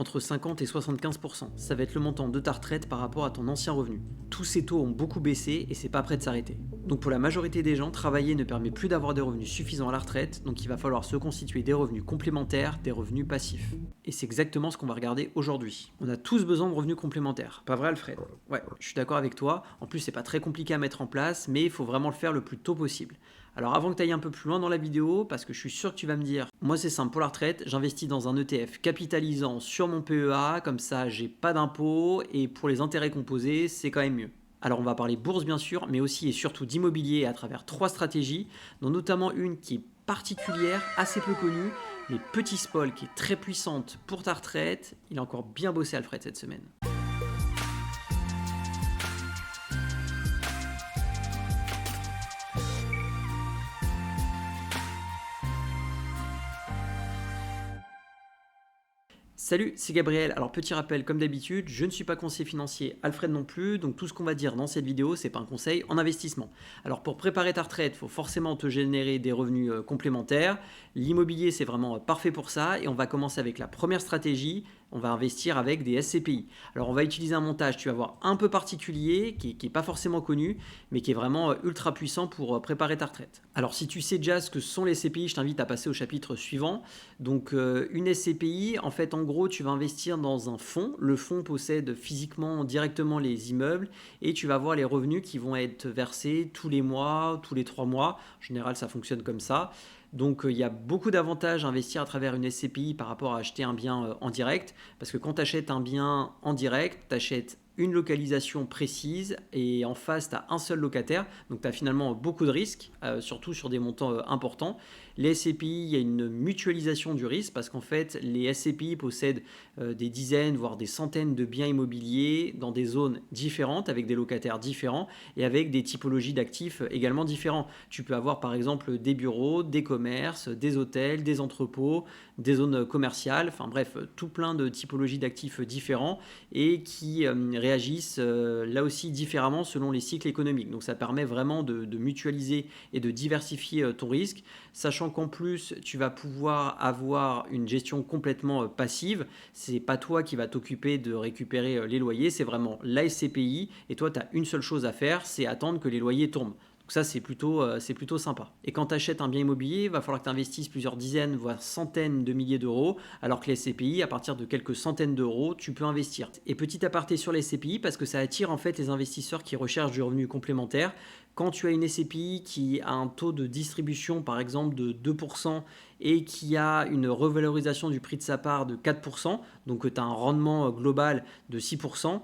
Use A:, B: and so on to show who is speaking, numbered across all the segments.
A: entre 50 et 75%. Ça va être le montant de ta retraite par rapport à ton ancien revenu. Tous ces taux ont beaucoup baissé et c'est pas prêt de s'arrêter. Donc pour la majorité des gens, travailler ne permet plus d'avoir des revenus suffisants à la retraite, donc il va falloir se constituer des revenus complémentaires, des revenus passifs. Et c'est exactement ce qu'on va regarder aujourd'hui. On a tous besoin de revenus complémentaires. Pas vrai, Alfred? Ouais, je suis d'accord avec toi. En plus, c'est pas très compliqué à mettre en place, mais il faut vraiment le faire le plus tôt possible. Alors avant que tu ailles un peu plus loin dans la vidéo, parce que je suis sûr que tu vas me dire, moi c'est simple pour la retraite, j'investis dans un ETF capitalisant sur mon PEA, comme ça j'ai pas d'impôts et pour les intérêts composés, c'est quand même mieux. Alors on va parler bourse bien sûr, mais aussi et surtout d'immobilier à travers 3 stratégies, dont notamment une qui est particulière, assez peu connue, mais Petit Spol qui est très puissante pour ta retraite. Il a encore bien bossé Alfred cette semaine. Salut, c'est Gabriel. Alors petit rappel, comme d'habitude, je ne suis pas conseiller financier, Alfred non plus, donc tout ce qu'on va dire dans cette vidéo, c'est pas un conseil en investissement. Alors pour préparer ta retraite, il faut forcément te générer des revenus complémentaires. L'immobilier, c'est vraiment parfait pour ça, et on va commencer avec la première stratégie. On va investir avec des SCPI. Alors on va utiliser un montage, tu vas voir, un peu particulier, qui est pas forcément connu, mais qui est vraiment ultra puissant pour préparer ta retraite. Alors si tu sais déjà ce que sont les SCPI, je t'invite à passer au chapitre suivant. Donc une SCPI, en fait en gros tu vas investir dans un fonds. Le fonds possède physiquement directement les immeubles et tu vas voir les revenus qui vont être versés tous les mois, tous les 3 mois. En général ça fonctionne comme ça. Donc il y a beaucoup d'avantages à investir à travers une SCPI par rapport à acheter un bien en direct. Parce que quand tu achètes un bien en direct, tu achètes une localisation précise et en face tu as un seul locataire, donc tu as finalement beaucoup de risques, surtout sur des montants importants. Les SCPI, il y a une mutualisation du risque parce qu'en fait les SCPI possèdent des dizaines voire des centaines de biens immobiliers dans des zones différentes avec des locataires différents et avec des typologies d'actifs également différents. Tu peux avoir par exemple des bureaux, des commerces, des hôtels, des entrepôts, des zones commerciales, enfin bref, tout plein de typologies d'actifs différents et qui réagissent là aussi différemment selon les cycles économiques. Donc ça permet vraiment de mutualiser et de diversifier ton risque, sachant qu'en plus tu vas pouvoir avoir une gestion complètement passive. C'est pas toi qui va t'occuper de récupérer les loyers, c'est vraiment la SCPI et toi tu as une seule chose à faire, c'est attendre que les loyers tombent. Donc ça, c'est plutôt sympa. Et quand tu achètes un bien immobilier, il va falloir que tu investisses plusieurs dizaines, voire centaines de milliers d'euros, alors que les SCPI, à partir de quelques centaines d'euros, tu peux investir. Et petit aparté sur les SCPI, parce que ça attire en fait les investisseurs qui recherchent du revenu complémentaire. Quand tu as une SCPI qui a un taux de distribution, par exemple, de 2% et qui a une revalorisation du prix de sa part de 4%, donc tu as un rendement global de 6%,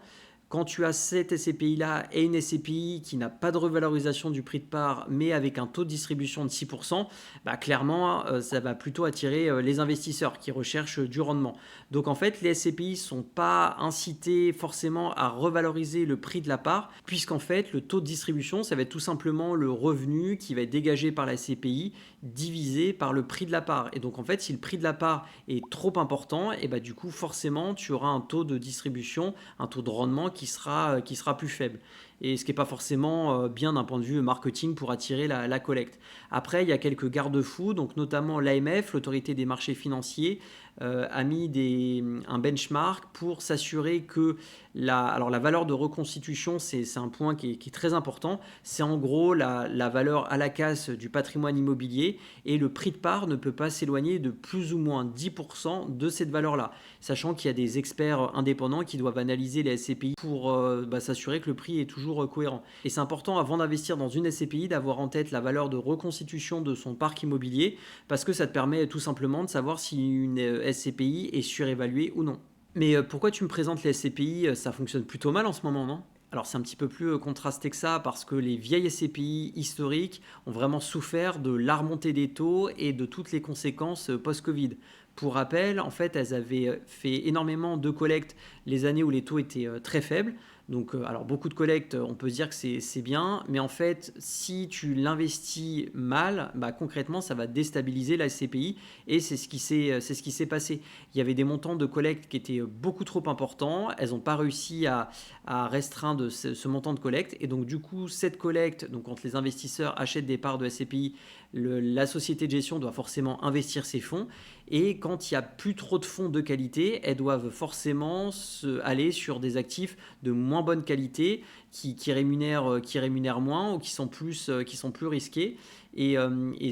A: quand tu as cette SCPI-là et une SCPI qui n'a pas de revalorisation du prix de part, mais avec un taux de distribution de 6%, bah clairement, ça va plutôt attirer les investisseurs qui recherchent du rendement. Donc en fait, les SCPI ne sont pas incités forcément à revaloriser le prix de la part, puisqu'en fait, le taux de distribution, ça va être tout simplement le revenu qui va être dégagé par la SCPI divisé par le prix de la part. Et donc en fait, si le prix de la part est trop important, et bah du coup, forcément, tu auras un taux de distribution, un taux de rendement qui sera plus faible. Et ce qui n'est pas forcément bien d'un point de vue marketing pour attirer la collecte. Après, il y a quelques garde-fous, donc notamment l'AMF, l'autorité des marchés financiers, a mis un benchmark pour s'assurer que la valeur de reconstitution, c'est un point qui est très important. C'est en gros la valeur à la casse du patrimoine immobilier et le prix de part ne peut pas s'éloigner de plus ou moins 10% de cette valeur-là. Sachant qu'il y a des experts indépendants qui doivent analyser les SCPI pour s'assurer que le prix est toujours cohérent. Et c'est important avant d'investir dans une SCPI d'avoir en tête la valeur de reconstitution de son parc immobilier parce que ça te permet tout simplement de savoir si une SCPI est surévaluée ou non. Mais pourquoi tu me présentes les SCPI? Ça fonctionne plutôt mal en ce moment, non? Alors c'est un petit peu plus contrasté que ça parce que les vieilles SCPI historiques ont vraiment souffert de la remontée des taux et de toutes les conséquences post-Covid. Pour rappel, en fait, elles avaient fait énormément de collectes les années où les taux étaient très faibles. Donc, alors beaucoup de collectes, on peut se dire que c'est bien, mais en fait, si tu l'investis mal, bah, concrètement, ça va déstabiliser la SCPI et c'est ce qui s'est passé. Il y avait des montants de collecte qui étaient beaucoup trop importants, elles n'ont pas réussi à restreindre ce montant de collecte et donc du coup, cette collecte, donc quand les investisseurs achètent des parts de SCPI, La société de gestion doit forcément investir ses fonds et quand il n'y a plus trop de fonds de qualité, elles doivent forcément aller sur des actifs de moins bonne qualité qui rémunèrent moins ou qui sont plus risqués. Et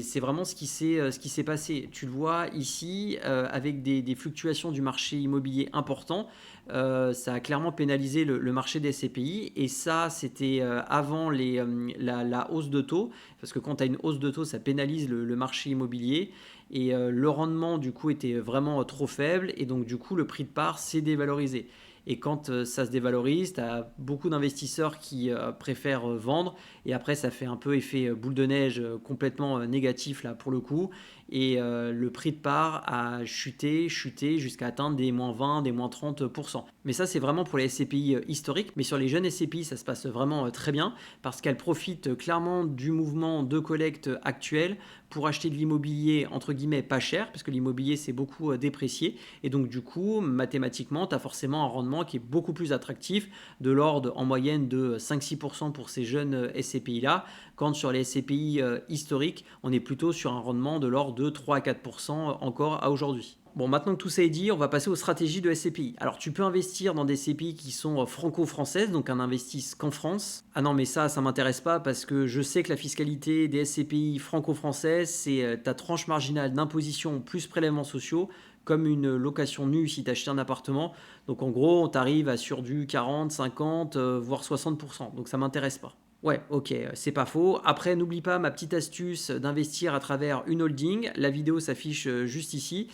A: c'est vraiment ce qui s'est passé. Tu le vois ici, avec des fluctuations du marché immobilier importants, ça a clairement pénalisé le marché des SCPI. Et ça, c'était avant la hausse de taux, parce que quand tu as une hausse de taux, ça pénalise le marché immobilier. Et le rendement, du coup, était vraiment trop faible. Et donc, du coup, le prix de part s'est dévalorisé. Et quand ça se dévalorise, tu as beaucoup d'investisseurs qui préfèrent vendre. Et après, ça fait un peu effet boule de neige complètement négatif là pour le coup. Et le prix de part a chuté jusqu'à atteindre des moins 20, des moins 30%. Mais ça, c'est vraiment pour les SCPI historiques. Mais sur les jeunes SCPI, ça se passe vraiment très bien parce qu'elles profitent clairement du mouvement de collecte actuel pour acheter de l'immobilier entre guillemets pas cher, parce que l'immobilier s'est beaucoup déprécié. Et donc, du coup, mathématiquement, tu as forcément un rendement qui est beaucoup plus attractif, de l'ordre en moyenne de 5-6% pour ces jeunes SCPI-là, quand sur les SCPI historiques, on est plutôt sur un rendement de l'ordre de 3-4% encore à aujourd'hui. Bon, maintenant que tout ça est dit, on va passer aux stratégies de SCPI. Alors, tu peux investir dans des SCPI qui sont franco-françaises, donc un investisse qu'en France. Ah non, mais ça m'intéresse pas parce que je sais que la fiscalité des SCPI franco-françaises, c'est ta tranche marginale d'imposition plus prélèvements sociaux, comme une location nue si tu achètes un appartement. Donc, en gros, on t'arrive à sur du 40, 50, voire 60%. Donc, ça m'intéresse pas. Ouais, ok, c'est pas faux. Après, n'oublie pas ma petite astuce d'investir à travers une holding. La vidéo s'affiche juste ici.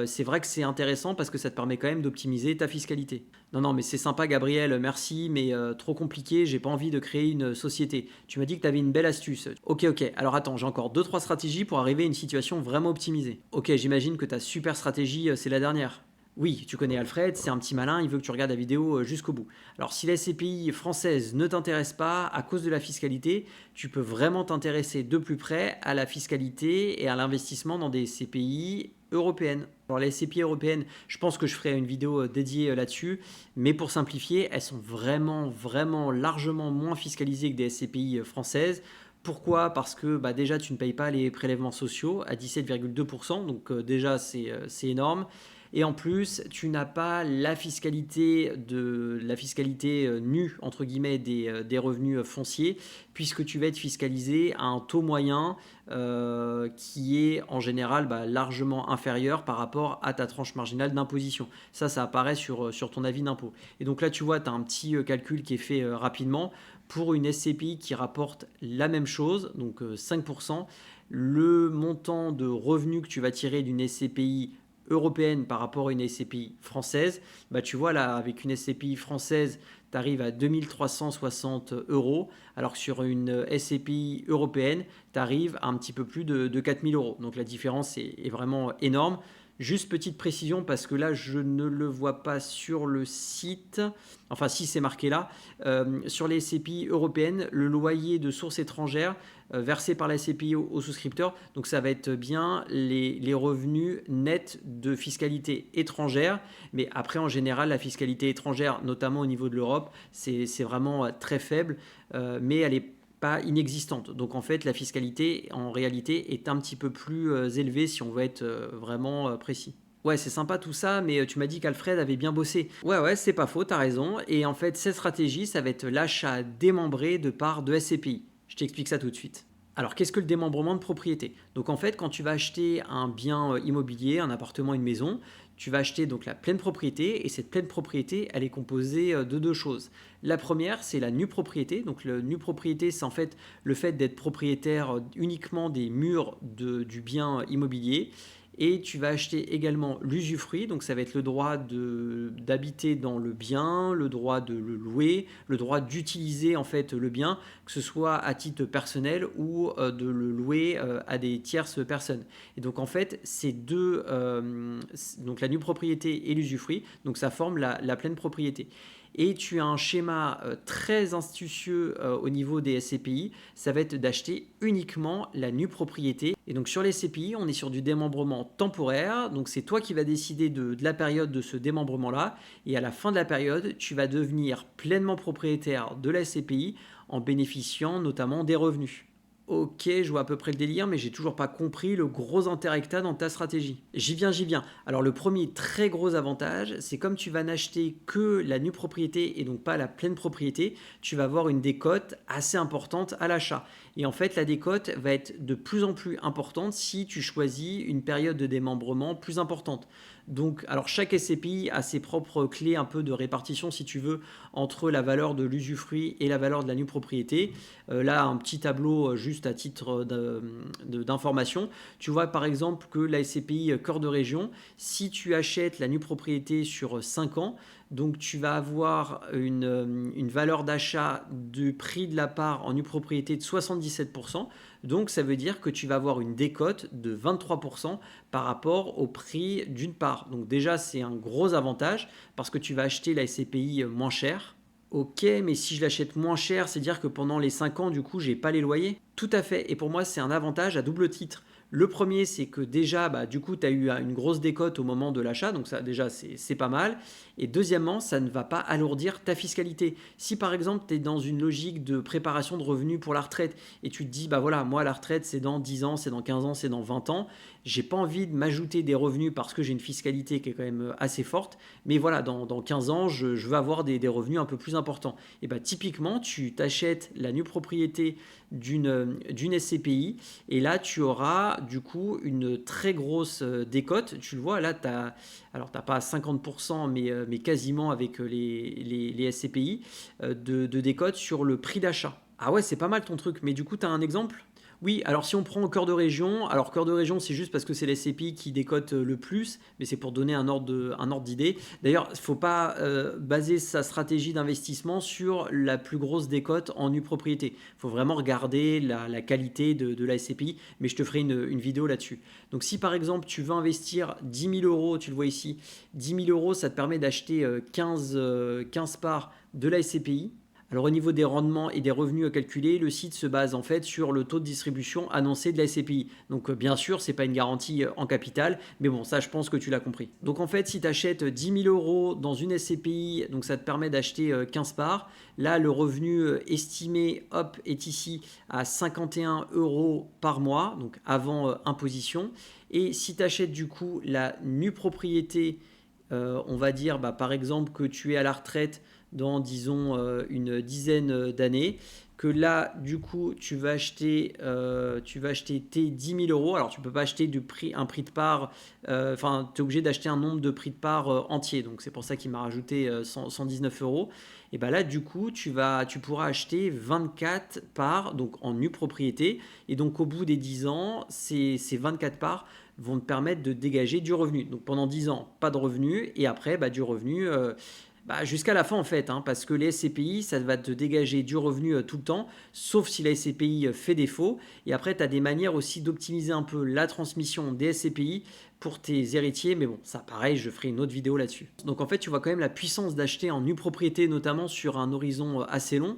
A: C'est vrai que c'est intéressant parce que ça te permet quand même d'optimiser ta fiscalité. Non, non, mais c'est sympa, Gabriel, merci, mais trop compliqué, j'ai pas envie de créer une société. Tu m'as dit que tu avais une belle astuce. Ok, ok, alors attends, j'ai encore deux trois stratégies pour arriver à une situation vraiment optimisée. Ok, j'imagine que ta super stratégie, c'est la dernière. Oui, tu connais Alfred, c'est un petit malin, il veut que tu regardes la vidéo jusqu'au bout. Alors si la SCPI française ne t'intéresse pas à cause de la fiscalité, tu peux vraiment t'intéresser de plus près à la fiscalité et à l'investissement dans des SCPI européennes. Alors les SCPI européennes, je pense que je ferai une vidéo dédiée là-dessus, mais pour simplifier, elles sont vraiment largement moins fiscalisées que des SCPI françaises. Pourquoi? Parce que déjà tu ne payes pas les prélèvements sociaux à 17,2%, donc déjà c'est énorme. Et en plus, tu n'as pas la fiscalité nue entre guillemets des revenus fonciers, puisque tu vas être fiscalisé à un taux moyen qui est en général largement inférieur par rapport à ta tranche marginale d'imposition. Ça apparaît sur ton avis d'impôt. Et donc là, tu vois, tu as un petit calcul qui est fait rapidement. Pour une SCPI qui rapporte la même chose, donc 5%, le montant de revenus que tu vas tirer d'une SCPI européenne par rapport à une SCPI française, tu vois là, avec une SCPI française, tu arrives à 2360 euros, alors que sur une SCPI européenne, tu arrives à un petit peu plus de 4000 euros. Donc la différence est vraiment énorme. Juste petite précision parce que là je ne le vois pas sur le site, enfin si c'est marqué là, sur les SCPI européennes, le loyer de source étrangère versé par la SCPI aux souscripteurs, donc ça va être bien les revenus nets de fiscalité étrangère, mais après en général la fiscalité étrangère, notamment au niveau de l'Europe, c'est vraiment très faible, mais elle est pas inexistante. Donc en fait, la fiscalité, en réalité, est un petit peu plus élevée si on veut être vraiment précis. Ouais, c'est sympa tout ça, mais tu m'as dit qu'Alfred avait bien bossé. Ouais, c'est pas faux, t'as raison. Et en fait, cette stratégie, ça va être l'achat démembré de parts de SCPI. Je t'explique ça tout de suite. Alors, qu'est-ce que le démembrement de propriété? Donc en fait, quand tu vas acheter un bien immobilier, un appartement, une maison, tu vas acheter donc la pleine propriété et cette pleine propriété, elle est composée de deux choses. La première, c'est la nue propriété. Donc la nue propriété, c'est en fait le fait d'être propriétaire uniquement des murs du bien immobilier. Et tu vas acheter également l'usufruit, donc ça va être le droit d'habiter dans le bien, le droit de le louer, le droit d'utiliser en fait le bien, que ce soit à titre personnel ou de le louer à des tierces personnes. Et donc en fait, ces deux, donc la nue propriété et l'usufruit, donc ça forme la pleine propriété. Et tu as un schéma très astucieux au niveau des SCPI, ça va être d'acheter uniquement la nue propriété. Et donc sur les SCPI, on est sur du démembrement temporaire, donc c'est toi qui vas décider de la période de ce démembrement-là, et à la fin de la période, tu vas devenir pleinement propriétaire de la SCPI en bénéficiant notamment des revenus. Ok, je vois à peu près le délire, mais j'ai toujours pas compris le gros intérêt que t'as dans ta stratégie. J'y viens, j'y viens. Alors le premier très gros avantage, c'est comme tu vas n'acheter que la nue propriété et donc pas la pleine propriété, tu vas avoir une décote assez importante à l'achat. Et en fait, la décote va être de plus en plus importante si tu choisis une période de démembrement plus importante. Donc, alors chaque SCPI a ses propres clés un peu de répartition, si tu veux, entre la valeur de l'usufruit et la valeur de la nue propriété. Là, un petit tableau juste à titre d'information. Tu vois par exemple que la SCPI cœur de région, si tu achètes la nue propriété sur 5 ans, donc tu vas avoir une valeur d'achat du prix de la part en nue propriété de 77%. Donc ça veut dire que tu vas avoir une décote de 23% par rapport au prix d'une part. Donc déjà c'est un gros avantage parce que tu vas acheter la SCPI moins cher. Ok, mais si je l'achète moins cher, c'est dire que pendant les 5 ans, du coup, j'ai pas les loyers. Tout à fait. Et pour moi, c'est un avantage à double titre. Le premier, c'est que déjà, bah, du coup, tu as eu une grosse décote au moment de l'achat, donc ça, déjà, c'est pas mal. Et deuxièmement, ça ne va pas alourdir ta fiscalité. Si par exemple, tu es dans une logique de préparation de revenus pour la retraite et tu te dis, bah voilà, moi, la retraite, c'est dans 10 ans, c'est dans 15 ans, c'est dans 20 ans, j'ai pas envie de m'ajouter des revenus parce que j'ai une fiscalité qui est quand même assez forte, mais voilà, dans 15 ans, je veux avoir des revenus un peu plus importants. Et bah, typiquement, tu t'achètes la nue propriété d'une SCPI et là, tu auras du coup une très grosse décote. Tu le vois, là, alors t'as pas 50%, mais quasiment avec les SCPI de décote sur le prix d'achat. Ah ouais, c'est pas mal ton truc, mais du coup, tu as un exemple? Oui, alors si on prend au cœur de région, alors cœur de région c'est juste parce que c'est la SCPI qui décote le plus, mais c'est pour donner un ordre d'idée. D'ailleurs, il ne faut pas baser sa stratégie d'investissement sur la plus grosse décote en nue propriété. Il faut vraiment regarder la qualité de la SCPI, mais je te ferai une vidéo là-dessus. Donc si par exemple tu veux investir 10 000 euros, tu le vois ici, 10 000 euros ça te permet d'acheter 15 parts de la SCPI. Alors au niveau des rendements et des revenus à calculer, le site se base en fait sur le taux de distribution annoncé de la SCPI. Donc bien sûr, ce n'est pas une garantie en capital, mais bon, ça je pense que tu l'as compris. Donc en fait, si tu achètes 10 000 euros dans une SCPI, donc ça te permet d'acheter 15 parts. Là, le revenu estimé, hop, est ici à 51 euros par mois, donc avant imposition. Et si tu achètes du coup la nue propriété, on va dire par exemple que tu es à la retraite dans, disons, une dizaine d'années, que là, du coup, tu vas acheter tes 10 000 euros. Alors, tu ne peux pas acheter un prix de part, enfin, tu es obligé d'acheter un nombre de prix de part entier. Donc, c'est pour ça qu'il m'a rajouté 119 euros. Et bien là, du coup, tu pourras acheter 24 parts donc en nue propriété. Et donc, au bout des 10 ans, ces 24 parts vont te permettre de dégager du revenu. Donc, pendant 10 ans, pas de revenu. Et après, du revenu jusqu'à la fin en fait, hein, parce que les SCPI, ça va te dégager du revenu tout le temps, sauf si la SCPI fait défaut. Et après, tu as des manières aussi d'optimiser un peu la transmission des SCPI pour tes héritiers, mais bon, ça pareil, je ferai une autre vidéo là-dessus. Donc en fait, tu vois quand même la puissance d'acheter en nue propriété, notamment sur un horizon assez long,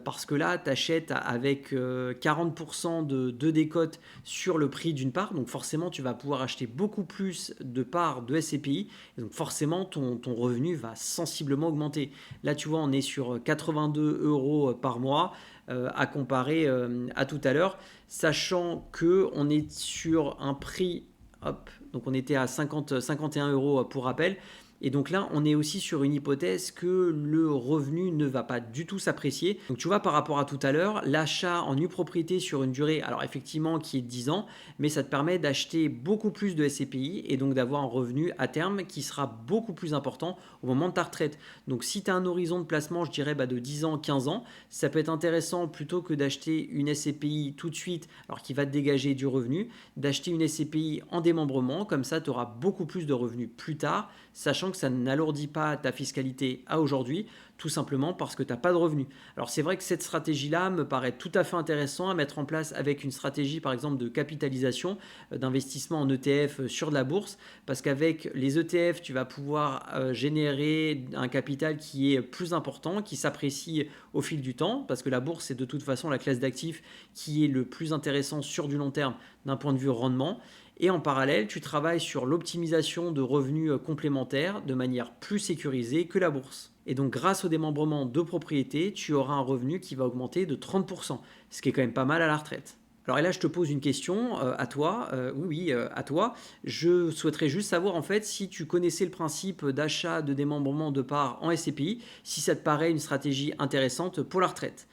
A: parce que là, tu achètes avec 40% de décote sur le prix d'une part, donc forcément, tu vas pouvoir acheter beaucoup plus de parts de SCPI, et donc forcément, ton revenu va sensiblement augmenter. Là, tu vois, on est sur 82 euros par mois, à comparer à tout à l'heure, sachant que on est sur un prix, hop, donc on était à 51 euros pour rappel. Et donc là, on est aussi sur une hypothèse que le revenu ne va pas du tout s'apprécier. Donc tu vois, par rapport à tout à l'heure, l'achat en nue propriété sur une durée, alors effectivement qui est de 10 ans, mais ça te permet d'acheter beaucoup plus de SCPI et donc d'avoir un revenu à terme qui sera beaucoup plus important au moment de ta retraite. Donc si tu as un horizon de placement, je dirais de 10 ans, 15 ans, ça peut être intéressant plutôt que d'acheter une SCPI tout de suite, alors qui va te dégager du revenu, d'acheter une SCPI en démembrement, comme ça tu auras beaucoup plus de revenus plus tard, sachant que ça n'alourdit pas ta fiscalité à aujourd'hui, tout simplement parce que tu n'as pas de revenus. Alors c'est vrai que cette stratégie-là me paraît tout à fait intéressant à mettre en place avec une stratégie par exemple de capitalisation, d'investissement en ETF sur de la bourse, parce qu'avec les ETF, tu vas pouvoir générer un capital qui est plus important, qui s'apprécie au fil du temps, parce que la bourse c'est de toute façon la classe d'actifs qui est le plus intéressant sur du long terme d'un point de vue rendement. Et en parallèle, tu travailles sur l'optimisation de revenus complémentaires de manière plus sécurisée que la bourse. Et donc grâce au démembrement de propriété, tu auras un revenu qui va augmenter de 30%, ce qui est quand même pas mal à la retraite. Alors et là, je te pose une question à toi, oui, à toi. Je souhaiterais juste savoir en fait si tu connaissais le principe d'achat de démembrement de parts en SCPI, si ça te paraît une stratégie intéressante pour la retraite.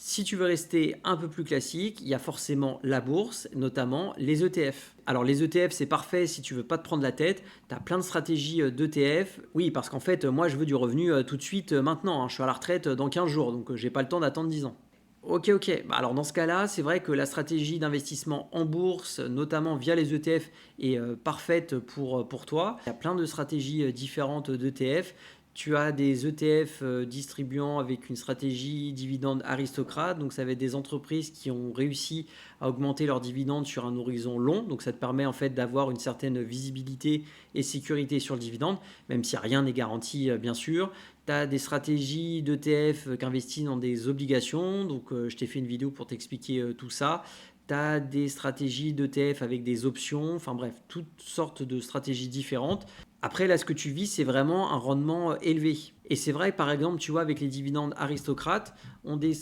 A: Si tu veux rester un peu plus classique, il y a forcément la bourse, notamment les ETF. Alors les ETF, c'est parfait si tu veux pas te prendre la tête. Tu as plein de stratégies d'ETF. Oui, parce qu'en fait, moi, je veux du revenu tout de suite, maintenant, hein. Je suis à la retraite dans 15 jours, donc j'ai pas le temps d'attendre 10 ans. Ok, ok. Bah alors dans ce cas-là, c'est vrai que la stratégie d'investissement en bourse, notamment via les ETF, est parfaite pour toi. Il y a plein de stratégies différentes d'ETF. Tu as des ETF distribuant avec une stratégie dividende aristocrate. Donc ça va être des entreprises qui ont réussi à augmenter leurs dividendes sur un horizon long. Donc ça te permet en fait d'avoir une certaine visibilité et sécurité sur le dividende, même si rien n'est garanti bien sûr. Tu as des stratégies d'ETF qui investissent dans des obligations. Donc, je t'ai fait une vidéo pour t'expliquer tout ça. Tu as des stratégies d'ETF avec des options. Enfin bref, toutes sortes de stratégies différentes. Après, là, ce que tu vis, c'est vraiment un rendement élevé. Et c'est vrai, par exemple, tu vois, avec les dividendes aristocrates,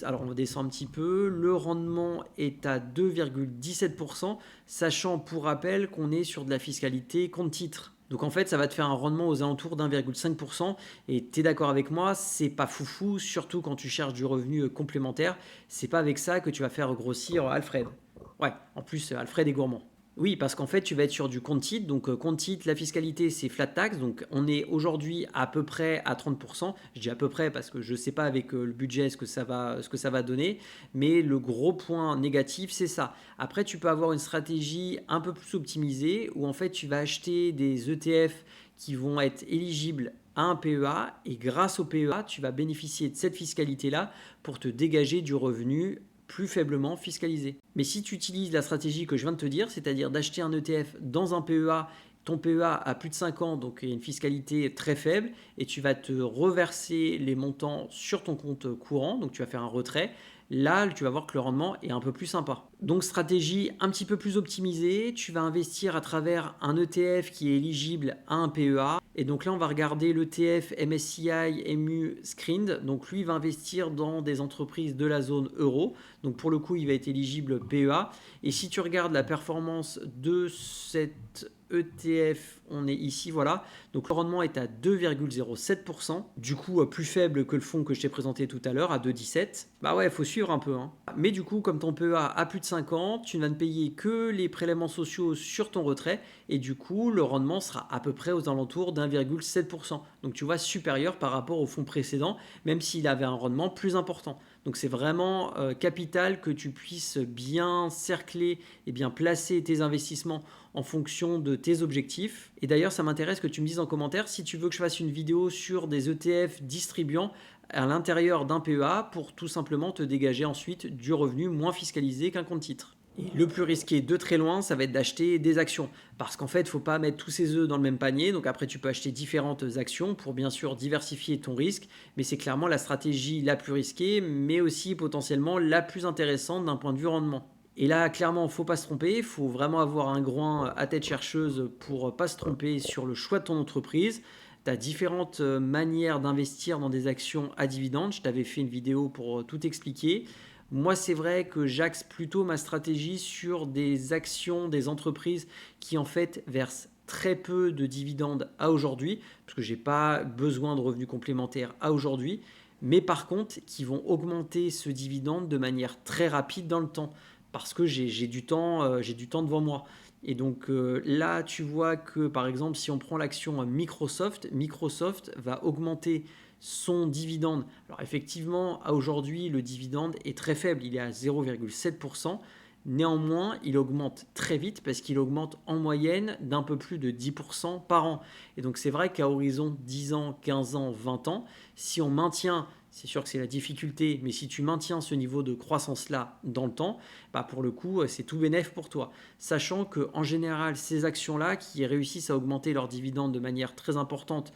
A: alors on descend un petit peu, le rendement est à 2,17%, sachant pour rappel qu'on est sur de la fiscalité compte titre. Donc en fait, ça va te faire un rendement aux alentours d'1,5%. Et tu es d'accord avec moi, c'est pas foufou, surtout quand tu cherches du revenu complémentaire. C'est pas avec ça que tu vas faire grossir Alfred. Ouais, en plus, Alfred est gourmand. Oui, parce qu'en fait, tu vas être sur du compte titre. Donc, compte titre, la fiscalité, c'est flat tax. Donc, on est aujourd'hui à peu près à 30%. Je dis à peu près parce que je ne sais pas avec le budget ce que ça va donner. Mais le gros point négatif, c'est ça. Après, tu peux avoir une stratégie un peu plus optimisée où en fait, tu vas acheter des ETF qui vont être éligibles à un PEA et grâce au PEA, tu vas bénéficier de cette fiscalité-là pour te dégager du revenu plus faiblement fiscalisé. Mais si tu utilises la stratégie que je viens de te dire, c'est-à-dire d'acheter un ETF dans un PEA, ton PEA a plus de 5 ans, donc il y a une fiscalité très faible, et tu vas te reverser les montants sur ton compte courant, donc tu vas faire un retrait. Là, tu vas voir que le rendement est un peu plus sympa. Donc stratégie un petit peu plus optimisée, tu vas investir à travers un ETF qui est éligible à un PEA. Et donc là, on va regarder l'ETF MSCI MU Screened. Donc lui, il va investir dans des entreprises de la zone euro. Donc pour le coup, il va être éligible PEA. Et si tu regardes la performance de cette ETF, on est ici, voilà. Donc le rendement est à 2,07%. Du coup, plus faible que le fonds que je t'ai présenté tout à l'heure, à 2,17. Bah ouais, il faut suivre un peu, hein. Mais du coup, comme ton PEA a plus de 5 ans, tu ne vas ne payer que les prélèvements sociaux sur ton retrait. Et du coup, le rendement sera à peu près aux alentours d'1,7%. Donc tu vois, supérieur par rapport au fonds précédent, même s'il avait un rendement plus important. Donc c'est vraiment capital que tu puisses bien cercler et bien placer tes investissements en fonction de tes objectifs. Et d'ailleurs, ça m'intéresse que tu me dises en commentaire si tu veux que je fasse une vidéo sur des ETF distribuant à l'intérieur d'un PEA pour tout simplement te dégager ensuite du revenu moins fiscalisé qu'un compte titre. Et le plus risqué de très loin, ça va être d'acheter des actions. Parce qu'en fait, il ne faut pas mettre tous ses œufs dans le même panier. Donc après, tu peux acheter différentes actions pour bien sûr diversifier ton risque. Mais c'est clairement la stratégie la plus risquée, mais aussi potentiellement la plus intéressante d'un point de vue rendement. Et là, clairement, il ne faut pas se tromper. Il faut vraiment avoir un groin à tête chercheuse pour ne pas se tromper sur le choix de ton entreprise. Tu as différentes manières d'investir dans des actions à dividendes. Je t'avais fait une vidéo pour tout expliquer. Moi, c'est vrai que j'axe plutôt ma stratégie sur des actions, des entreprises qui en fait versent très peu de dividendes à aujourd'hui, parce que je n'ai pas besoin de revenus complémentaires à aujourd'hui, mais par contre qui vont augmenter ce dividende de manière très rapide dans le temps, parce que j'ai du temps devant moi. Et donc là, tu vois que par exemple, si on prend l'action Microsoft, Microsoft va augmenter son dividende. Alors effectivement, à aujourd'hui, le dividende est très faible, il est à 0,7%. Néanmoins, il augmente très vite parce qu'il augmente en moyenne d'un peu plus de 10% par an. Et donc c'est vrai qu'à horizon 10 ans, 15 ans, 20 ans, si on maintient, c'est sûr que c'est la difficulté, mais si tu maintiens ce niveau de croissance-là dans le temps, bah pour le coup, c'est tout bénef pour toi. Sachant qu'en général, ces actions-là qui réussissent à augmenter leurs dividendes de manière très importante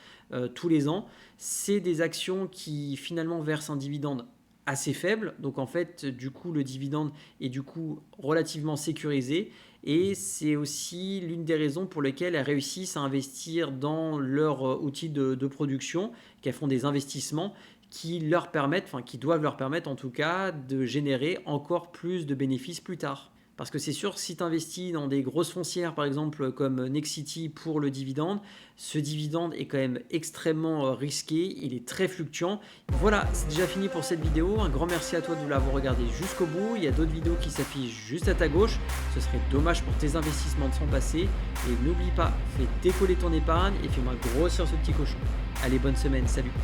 A: tous les ans, c'est des actions qui finalement versent un dividende assez faible. Donc en fait, du coup, le dividende est du coup relativement sécurisé. Et c'est aussi l'une des raisons pour lesquelles elles réussissent à investir dans leur outil de production, qu'elles font des investissements qui leur permettent, enfin qui doivent leur permettre en tout cas, de générer encore plus de bénéfices plus tard. Parce que c'est sûr, si tu investis dans des grosses foncières, par exemple comme Nexity pour le dividende, ce dividende est quand même extrêmement risqué, il est très fluctuant. Voilà, c'est déjà fini pour cette vidéo. Un grand merci à toi de l'avoir regardé jusqu'au bout. Il y a d'autres vidéos qui s'affichent juste à ta gauche. Ce serait dommage pour tes investissements de son passé. Et n'oublie pas, fais décoller ton épargne et fais-moi grossir ce petit cochon. Allez, bonne semaine, salut!